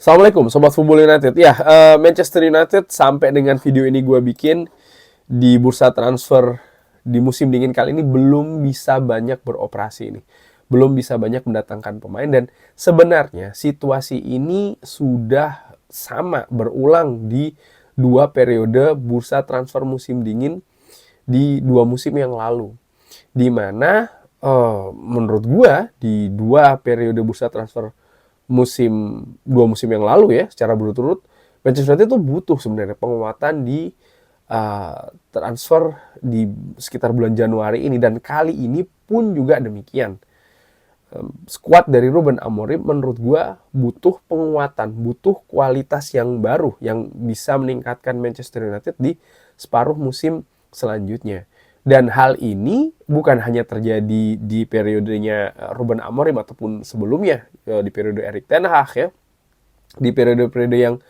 Assalamualaikum Sobat Football United. Ya, Manchester United sampai dengan video ini gue bikin di bursa transfer di musim dingin kali ini belum bisa banyak beroperasi ini. Belum bisa banyak mendatangkan pemain dan sebenarnya situasi ini sudah sama berulang di dua periode bursa transfer musim dingin di dua musim yang lalu. Di mana menurut gue di dua periode bursa transfer dua musim yang lalu ya secara berturut-turut Manchester United itu butuh sebenarnya penguatan di transfer di sekitar bulan Januari ini, dan kali ini pun juga demikian. Skuad dari Ruben Amorim menurut gua butuh penguatan, butuh kualitas yang baru yang bisa meningkatkan Manchester United di separuh musim selanjutnya. Dan hal ini bukan hanya terjadi di periodenya Ruben Amorim ataupun sebelumnya di periode Erik ten Hag ya. Di periode-periode yang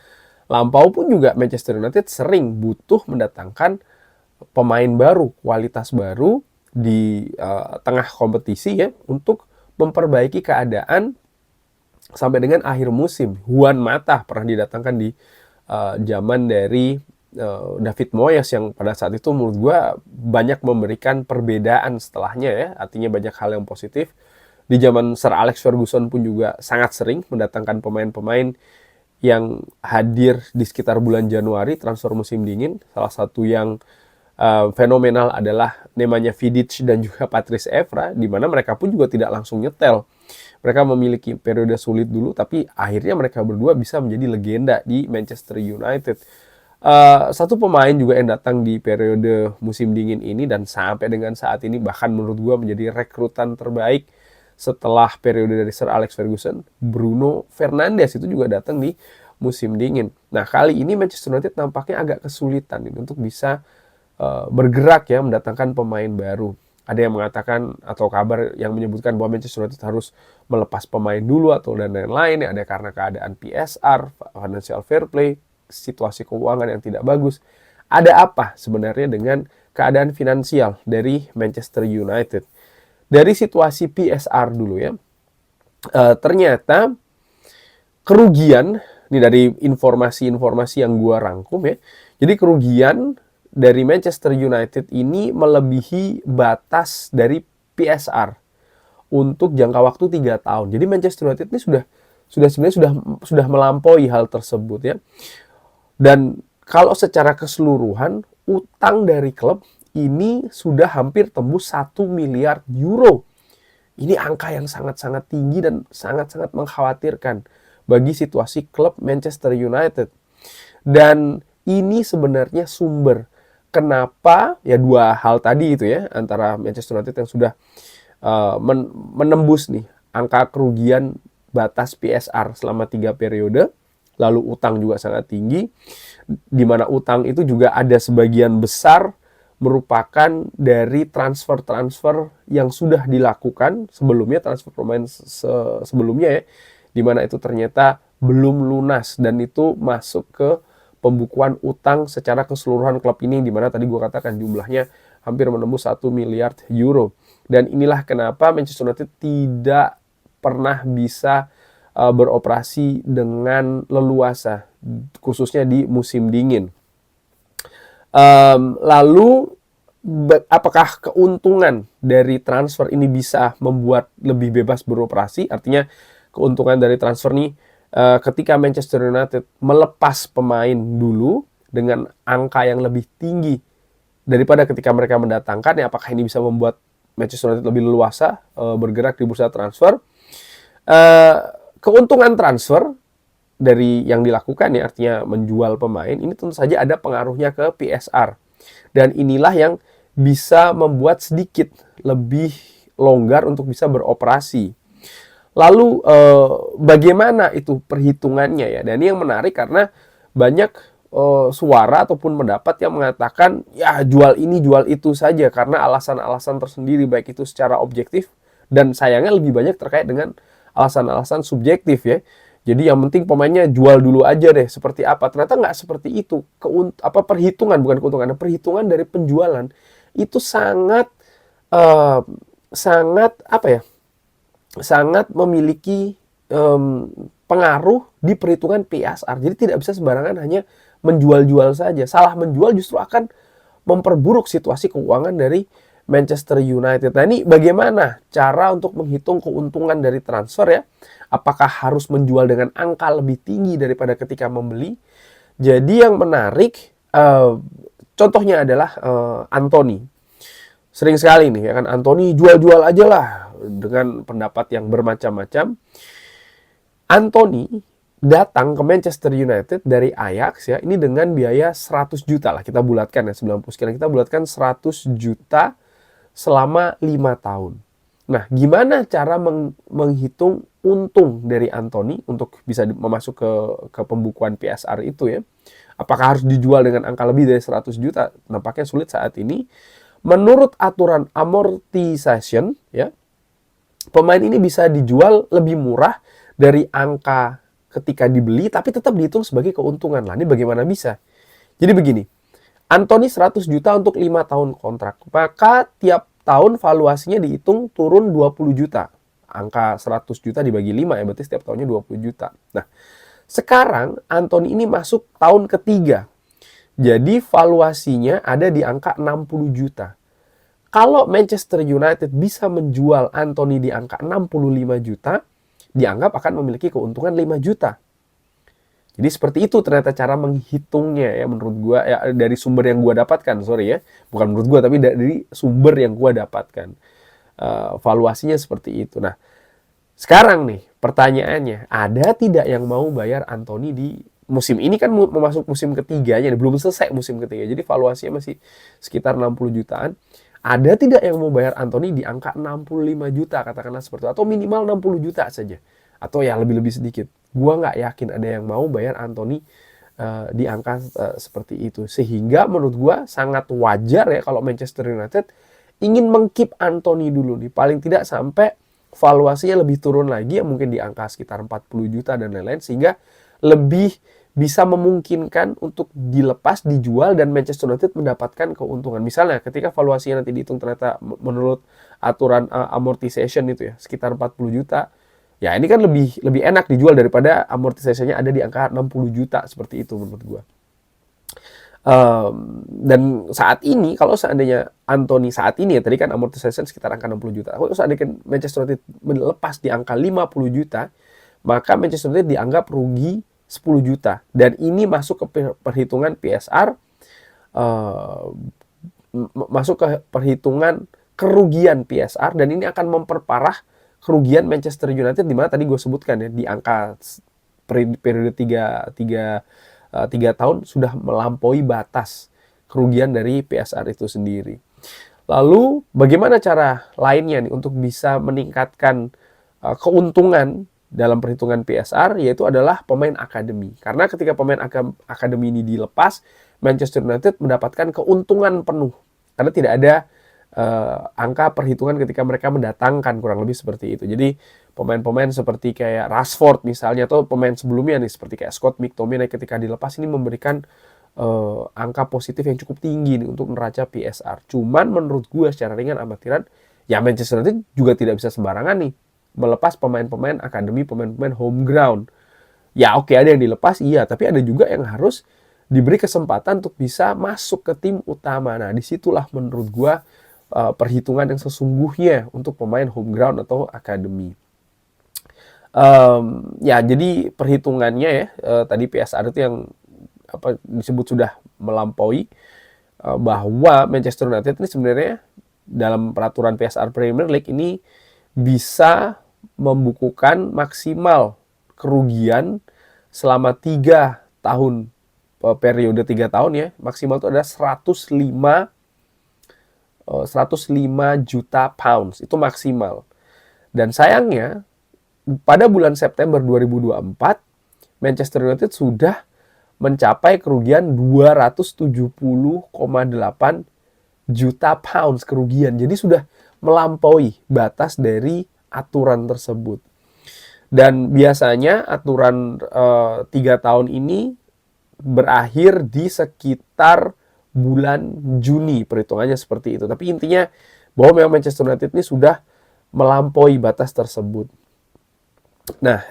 lampau pun juga Manchester United sering butuh mendatangkan pemain baru, kualitas baru di tengah kompetisi ya untuk memperbaiki keadaan sampai dengan akhir musim. Juan Mata pernah didatangkan di zaman dari David Moyes yang pada saat itu menurut gue banyak memberikan perbedaan setelahnya ya, artinya banyak hal yang positif. Di zaman Sir Alex Ferguson pun juga sangat sering mendatangkan pemain-pemain yang hadir di sekitar bulan Januari transfer musim dingin. Salah satu yang fenomenal adalah Nemanja Vidic dan juga Patrice Evra, di mana mereka pun juga tidak langsung nyetel. Mereka memiliki periode sulit dulu, tapi akhirnya mereka berdua bisa menjadi legenda di Manchester United. Satu pemain juga yang datang di periode musim dingin ini dan sampai dengan saat ini bahkan menurut gue menjadi rekrutan terbaik setelah periode dari Sir Alex Ferguson, Bruno Fernandes itu juga datang di musim dingin. Nah, kali ini Manchester United nampaknya agak kesulitan ini untuk bisa bergerak ya mendatangkan pemain baru. Ada yang mengatakan atau kabar yang menyebutkan bahwa Manchester United harus melepas pemain dulu atau dan lain-lain. Ada karena keadaan PSR, financial fair play, situasi keuangan yang tidak bagus. Ada apa sebenarnya dengan keadaan finansial dari Manchester United? Dari situasi PSR dulu ya. Ternyata kerugian, ini dari informasi-informasi yang gua rangkum ya. Jadi kerugian dari Manchester United ini melebihi batas dari PSR untuk jangka waktu 3 tahun. Jadi Manchester United ini sebenarnya sudah melampaui hal tersebut ya. Dan kalau secara keseluruhan utang dari klub ini sudah hampir tembus 1 miliar euro. Ini angka yang sangat-sangat tinggi dan sangat-sangat mengkhawatirkan bagi situasi klub Manchester United. Dan ini sebenarnya sumber kenapa ya dua hal tadi itu ya, antara Manchester United yang sudah menembus nih angka kerugian batas PSR selama 3 periode, lalu utang juga sangat tinggi, di mana utang itu juga ada sebagian besar merupakan dari transfer-transfer yang sudah dilakukan sebelumnya, transfer pemain sebelumnya ya, di mana itu ternyata belum lunas dan itu masuk ke pembukuan utang secara keseluruhan klub ini, di mana tadi gue katakan jumlahnya hampir menembus 1 miliar euro. Dan inilah kenapa Manchester United tidak pernah bisa beroperasi dengan leluasa, khususnya di musim dingin. Lalu apakah keuntungan dari transfer ini bisa membuat lebih bebas beroperasi? Artinya keuntungan dari transfer ini ketika Manchester United melepas pemain dulu dengan angka yang lebih tinggi daripada ketika mereka mendatangkan, ya apakah ini bisa membuat Manchester United lebih leluasa bergerak di bursa transfer? Keuntungan transfer dari yang dilakukan ya, artinya menjual pemain, ini tentu saja ada pengaruhnya ke PSR. Dan inilah yang bisa membuat sedikit lebih longgar untuk bisa beroperasi. Lalu bagaimana itu perhitungannya ya? Dan ini yang menarik karena banyak suara ataupun pendapat yang mengatakan ya jual ini jual itu saja karena alasan-alasan tersendiri, baik itu secara objektif dan sayangnya lebih banyak terkait dengan alasan-alasan subjektif ya. Jadi yang penting pemainnya jual dulu aja deh, seperti apa. Ternyata nggak seperti itu. Perhitungan, bukan keuntungan, perhitungan dari penjualan itu sangat sangat apa ya? Sangat memiliki pengaruh di perhitungan PSR. Jadi tidak bisa sembarangan hanya menjual-jual saja. Salah menjual justru akan memperburuk situasi keuangan dari Manchester United. Nah, ini bagaimana cara untuk menghitung keuntungan dari transfer ya? Apakah harus menjual dengan angka lebih tinggi daripada ketika membeli? Jadi yang menarik, contohnya adalah Anthony. Sering sekali nih ya kan, Anthony jual-jual aja lah dengan pendapat yang bermacam-macam. Anthony datang ke Manchester United dari Ajax ya, ini dengan biaya 100 juta lah, kita bulatkan ya, 90 sekian, kita bulatkan 100 juta selama 5 tahun. Nah, gimana cara menghitung untung dari Anthony untuk bisa masuk ke pembukuan PSR itu ya? Apakah harus dijual dengan angka lebih dari 100 juta? Nampaknya sulit saat ini. Menurut aturan amortization ya, pemain ini bisa dijual lebih murah dari angka ketika dibeli, tapi tetap dihitung sebagai keuntungan. Lah, ini bagaimana bisa? Jadi begini, Anthony 100 juta untuk 5 tahun kontrak. Maka tiap tahun valuasinya dihitung turun 20 juta. Angka 100 juta dibagi 5 ya, berarti setiap tahunnya 20 juta. Nah, sekarang Anthony ini masuk tahun ketiga. Jadi valuasinya ada di angka 60 juta. Kalau Manchester United bisa menjual Anthony di angka 65 juta, dianggap akan memiliki keuntungan 5 juta. Jadi seperti itu ternyata cara menghitungnya ya, menurut gua ya, dari sumber yang gua dapatkan, sorry ya. Bukan menurut gua, tapi dari sumber yang gua dapatkan. Valuasinya seperti itu. Nah, sekarang nih pertanyaannya, ada tidak yang mau bayar Anthony di musim ini? Kan memasuki musim ketiganya, belum selesai musim ketiga. Jadi valuasinya masih sekitar 60 jutaan. Ada tidak yang mau bayar Anthony di angka 65 juta, katakanlah seperti itu, atau minimal 60 juta saja, atau ya lebih-lebih sedikit. Gua nggak yakin ada yang mau bayar Anthony di angka seperti itu. Sehingga menurut gua sangat wajar ya kalau Manchester United ingin mengkeep Anthony dulu nih, paling tidak sampai valuasinya lebih turun lagi, ya mungkin di angka sekitar 40 juta dan lain-lain, sehingga lebih bisa memungkinkan untuk dilepas, dijual, dan Manchester United mendapatkan keuntungan. Misalnya ketika valuasinya nanti dihitung ternyata menurut aturan amortization itu ya sekitar 40 juta, ya ini kan lebih enak dijual daripada amortisasinya ada di angka 60 juta, seperti itu menurut gua. Dan saat ini kalau seandainya Anthony saat ini ya, tadi kan amortisasi sekitar angka 60 juta. Kalau seandainya Manchester United melepas di angka 50 juta, maka Manchester United dianggap rugi 10 juta. Dan ini masuk ke perhitungan PSR, masuk ke perhitungan kerugian PSR, dan ini akan memperparah kerugian Manchester United, di mana tadi gue sebutkan ya, di angka periode 3 tahun sudah melampaui batas kerugian dari PSR itu sendiri. Lalu bagaimana cara lainnya nih untuk bisa meningkatkan keuntungan dalam perhitungan PSR, yaitu adalah pemain akademi. Karena ketika pemain akademi ini dilepas, Manchester United mendapatkan keuntungan penuh. Karena tidak ada angka perhitungan ketika mereka mendatangkan, kurang lebih seperti itu. Jadi pemain-pemain seperti kayak Rashford misalnya, atau pemain sebelumnya nih seperti kayak Scott McTominay ketika dilepas ini memberikan angka positif yang cukup tinggi nih untuk neraca PSR. Cuman menurut gue secara ringan amatiran, ya Manchester United juga tidak bisa sembarangan nih melepas pemain-pemain akademi, pemain-pemain home ground. Ya oke, ada yang dilepas, iya, tapi ada juga yang harus diberi kesempatan untuk bisa masuk ke tim utama. Nah, disitulah menurut gue perhitungan yang sesungguhnya untuk pemain home ground atau akademi. Ya, jadi perhitungannya ya, tadi PSR itu yang disebut sudah melampaui, bahwa Manchester United ini sebenarnya dalam peraturan PSR Premier League ini bisa membukukan maksimal kerugian selama 3 tahun, periode 3 tahun ya, maksimal itu ada 105 juta pounds, itu maksimal. Dan sayangnya pada bulan September 2024 Manchester United sudah mencapai kerugian 270,8 juta pounds kerugian. Jadi sudah melampaui batas dari aturan tersebut. Dan biasanya aturan 3 tahun ini berakhir di sekitar bulan Juni, perhitungannya seperti itu. Tapi intinya bahwa memang Manchester United ini sudah melampaui batas tersebut. Nah,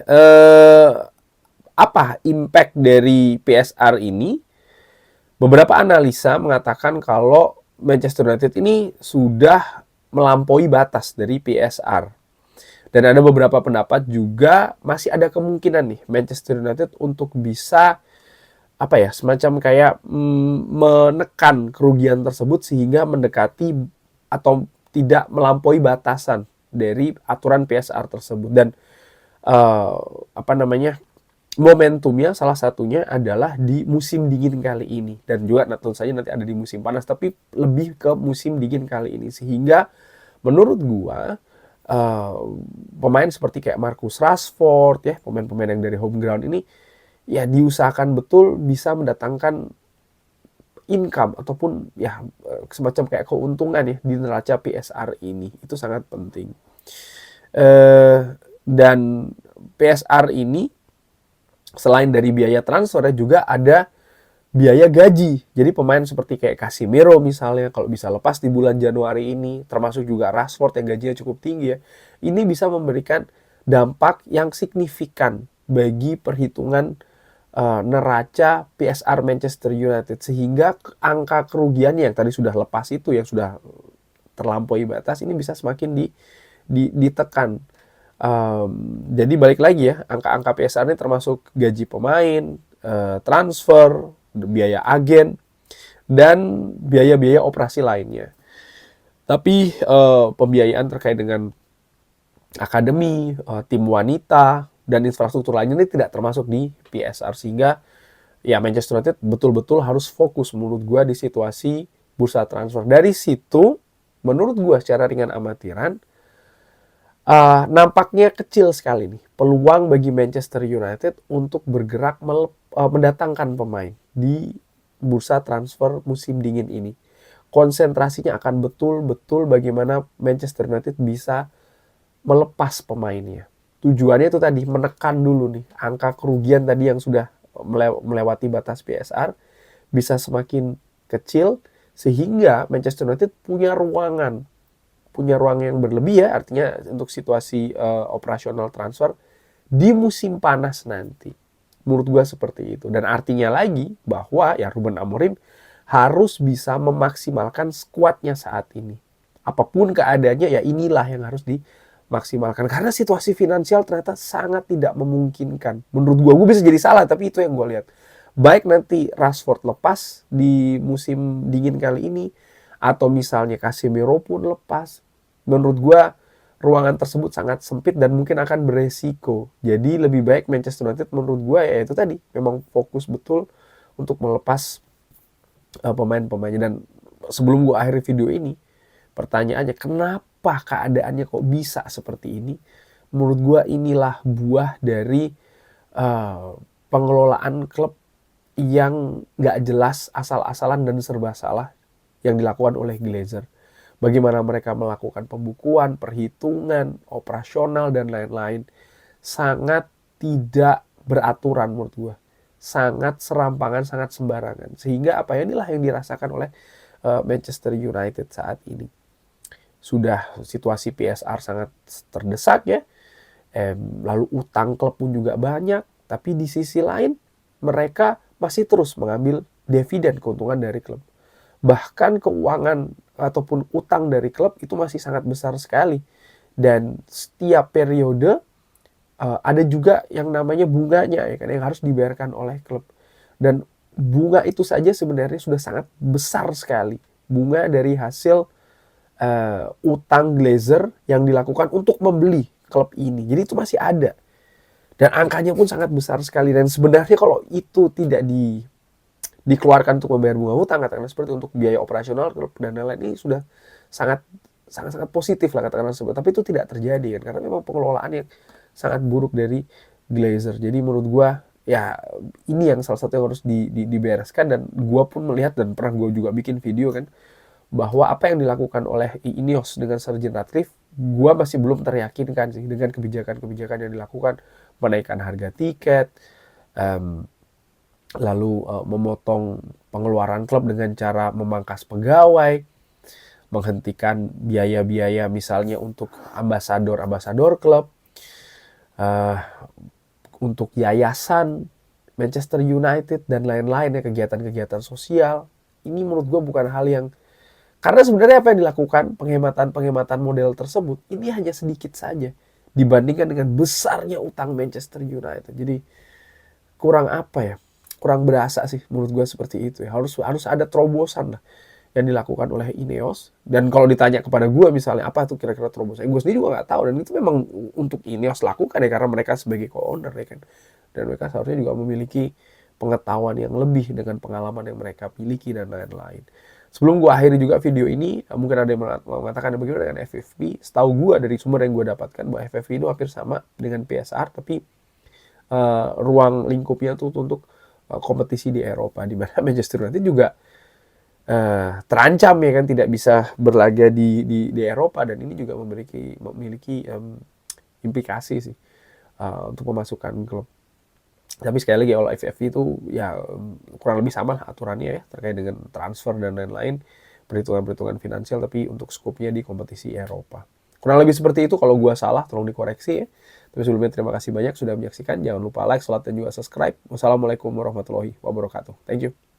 apa impact dari PSR ini? Beberapa analisa mengatakan kalau Manchester United ini sudah melampaui batas dari PSR. Dan ada beberapa pendapat juga masih ada kemungkinan nih Manchester United untuk bisa apa ya, semacam kayak menekan kerugian tersebut sehingga mendekati atau tidak melampaui batasan dari aturan PSR tersebut. Dan apa namanya, momentumnya salah satunya adalah di musim dingin kali ini, dan juga tentu saja nanti ada di musim panas, tapi lebih ke musim dingin kali ini. Sehingga menurut gua pemain seperti kayak Marcus Rashford ya, pemain-pemain yang dari home ground ini ya diusahakan betul bisa mendatangkan income ataupun ya semacam kayak keuntungan ya di neraca PSR ini. Itu sangat penting. Dan PSR ini selain dari biaya transfer juga ada biaya gaji. Jadi pemain seperti kayak Casemiro misalnya kalau bisa lepas di bulan Januari ini, termasuk juga Rashford yang gajinya cukup tinggi ya, ini bisa memberikan dampak yang signifikan bagi perhitungan neraca PSR Manchester United, sehingga angka kerugiannya yang tadi sudah lepas itu, yang sudah terlampaui batas, ini bisa semakin ditekan. Jadi balik lagi ya, angka-angka PSR ini termasuk gaji pemain, transfer, biaya agen, dan biaya-biaya operasi lainnya. Tapi pembiayaan terkait dengan akademi, tim wanita, dan infrastruktur lainnya ini tidak termasuk di PSR. Sehingga ya Manchester United betul-betul harus fokus menurut gue di situasi bursa transfer. Dari situ, menurut gue secara ringan amatiran, nampaknya kecil sekali nih peluang bagi Manchester United untuk bergerak mendatangkan pemain di bursa transfer musim dingin ini. Konsentrasinya akan betul-betul bagaimana Manchester United bisa melepas pemainnya. Tujuannya itu tadi menekan dulu nih angka kerugian tadi yang sudah melewati batas PSR bisa semakin kecil, sehingga Manchester United punya ruang yang berlebih ya, artinya untuk situasi operasional transfer di musim panas nanti. Menurut gue seperti itu. Dan artinya lagi bahwa ya Ruben Amorim harus bisa memaksimalkan skuadnya saat ini. Apapun keadaannya ya inilah yang harus dimaksimalkan. Karena situasi finansial ternyata sangat tidak memungkinkan. Menurut gue bisa jadi salah, tapi itu yang gue lihat. Baik nanti Rashford lepas di musim dingin kali ini, atau misalnya Casemiro pun lepas, menurut gue ruangan tersebut sangat sempit dan mungkin akan beresiko. Jadi lebih baik Manchester United menurut gue ya itu tadi, memang fokus betul untuk melepas pemain-pemainnya. Dan sebelum gue akhiri video ini, pertanyaannya kenapa keadaannya kok bisa seperti ini? Menurut gue inilah buah dari pengelolaan klub yang gak jelas, asal-asalan dan serba salah yang dilakukan oleh Glazer. Bagaimana mereka melakukan pembukuan, perhitungan, operasional, dan lain-lain. Sangat tidak beraturan menurut gue. Sangat serampangan, sangat sembarangan. Sehingga apa ya, inilah yang dirasakan oleh Manchester United saat ini. Sudah situasi PSR sangat terdesak ya. Lalu utang klub pun juga banyak. Tapi di sisi lain mereka masih terus mengambil dividen keuntungan dari klub. Bahkan keuangan ataupun utang dari klub itu masih sangat besar sekali. Dan setiap periode ada juga yang namanya bunganya ya kan, yang harus dibayarkan oleh klub. Dan bunga itu saja sebenarnya sudah sangat besar sekali. Bunga dari hasil utang Glazer yang dilakukan untuk membeli klub ini. Jadi itu masih ada. Dan angkanya pun sangat besar sekali. Dan sebenarnya kalau itu tidak dikeluarkan untuk membayar bunga hutang, katakanlah seperti untuk biaya operasional klub dan lain-lain, ini sudah sangat positif lah katakanlah seperti. Tapi itu tidak terjadi kan, karena memang pengelolaan yang sangat buruk dari Glazer. Jadi menurut gua ya ini yang salah satu yang harus dibereskan. Dan gua pun melihat dan pernah gua juga bikin video kan, bahwa apa yang dilakukan oleh Ineos dengan Sir Jim Ratcliffe, gua masih belum teryakinkan sih dengan kebijakan-kebijakan yang dilakukan, menaikkan harga tiket, lalu memotong pengeluaran klub dengan cara memangkas pegawai, menghentikan biaya-biaya misalnya untuk ambasador klub, untuk yayasan, Manchester United, dan lain-lain ya, kegiatan-kegiatan sosial. Ini menurut gue bukan hal yang... Karena sebenarnya apa yang dilakukan, penghematan-penghematan model tersebut, ini hanya sedikit saja dibandingkan dengan besarnya utang Manchester United. Jadi kurang apa ya? Kurang berasa sih menurut gue seperti itu ya. Harus ada terobosan lah yang dilakukan oleh Ineos. Dan kalau ditanya kepada gue misalnya, apa tuh kira-kira terobosan? Gue sendiri juga nggak tahu. Dan itu memang untuk Ineos lakukan ya, karena mereka sebagai co-owner ya kan. Dan mereka seharusnya juga memiliki pengetahuan yang lebih dengan pengalaman yang mereka miliki dan lain-lain. Sebelum gue akhiri juga video ini, mungkin ada yang mengatakan bagaimana dengan FFP. Setahu gue dari sumber yang gue dapatkan bahwa FFP itu hampir sama dengan PSR, tapi ruang lingkupnya tuh untuk kompetisi di Eropa, di mana Manchester United juga terancam ya kan, tidak bisa berlaga di Eropa, dan ini juga memiliki implikasi sih untuk pemasukan klub. Tapi sekali lagi, kalau FFP itu ya kurang lebih sama aturannya ya, terkait dengan transfer dan lain-lain, perhitungan-perhitungan finansial, tapi untuk skupnya di kompetisi Eropa. Kurang lebih seperti itu. Kalau gua salah tolong dikoreksi ya. Tapi sebelumnya terima kasih banyak sudah menyaksikan. Jangan lupa like, share, dan juga subscribe. Wassalamualaikum warahmatullahi wabarakatuh. Thank you.